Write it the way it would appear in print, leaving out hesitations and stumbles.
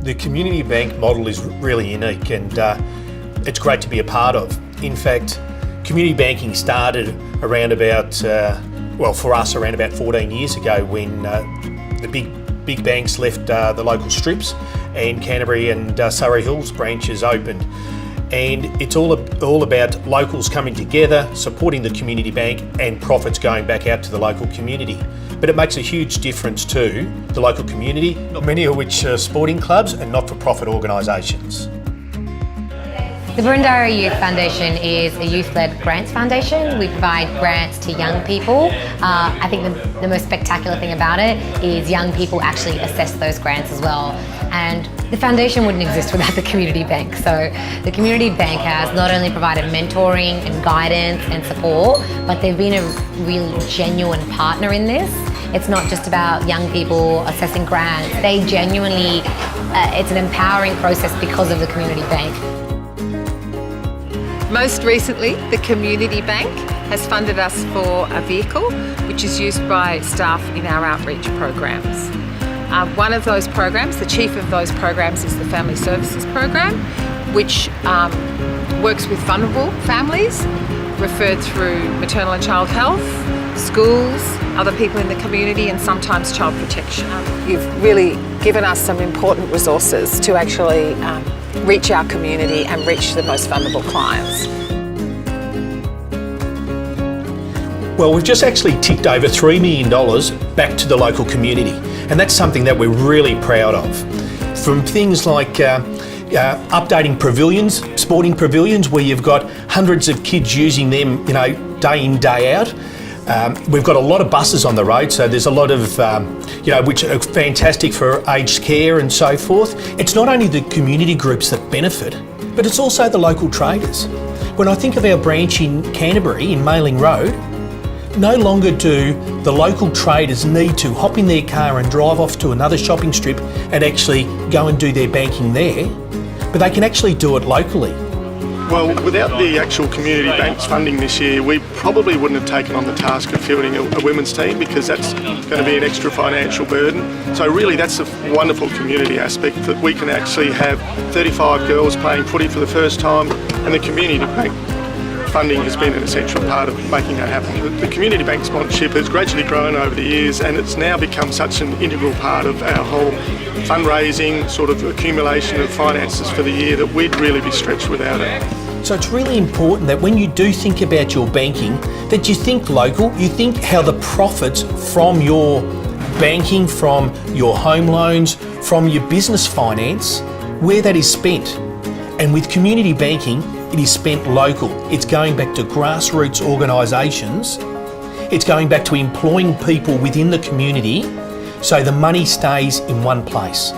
The community bank model is really unique and it's great to be a part of. In fact, community banking started around about, for us, around about 14 years ago when the big banks left the local strips and Canterbury and Surrey Hills branches opened. And it's all about locals coming together, supporting the community bank and profits going back out to the local community. But it makes a huge difference to the local community, many of which are sporting clubs and not-for-profit organisations. The Boroondara Youth Foundation is a youth-led grants foundation. We provide grants to young people. I think the most spectacular thing about it is young people actually assess those grants as well. And the foundation wouldn't exist without the community bank. So the community bank has not only provided mentoring and guidance and support, but they've been a really genuine partner in this. It's not just about young people assessing grants. They genuinely, it's an empowering process because of the community bank. Most recently, the Community Bank has funded us for a vehicle which is used by staff in our outreach programs. One of those programs, the chief of those programs, is the Family Services Program, which works with vulnerable families, referred through maternal and child health, schools, other people in the community, and sometimes child protection. You've really given us some important resources to actually reach our community and reach the most vulnerable clients. Well, we've just actually ticked over $3 million back to the local community, and that's something that we're really proud of. From things like updating pavilions, sporting pavilions, where you've got hundreds of kids using them, day in, day out. We've got a lot of buses on the road, so there's a lot of, which are fantastic for aged care and so forth. It's not only the community groups that benefit, but it's also the local traders. When I think of our branch in Canterbury, in Mailing Road, no longer do the local traders need to hop in their car and drive off to another shopping strip and actually go and do their banking there, but they can actually do it locally. Well, without the actual community bank's funding this year, we probably wouldn't have taken on the task of fielding a women's team, because that's going to be an extra financial burden. So really that's a wonderful community aspect, that we can actually have 35 girls playing footy for the first time, and the community bank funding has been an essential part of making that happen. The community bank sponsorship has gradually grown over the years, and it's now become such an integral part of our whole fundraising sort of accumulation of finances for the year that we'd really be stretched without it. So it's really important that when you do think about your banking, that you think local, you think how the profits from your banking, from your home loans, from your business finance, where that is spent. And with community banking, it is spent local. It's going back to grassroots organisations. It's going back to employing people within the community, so the money stays in one place.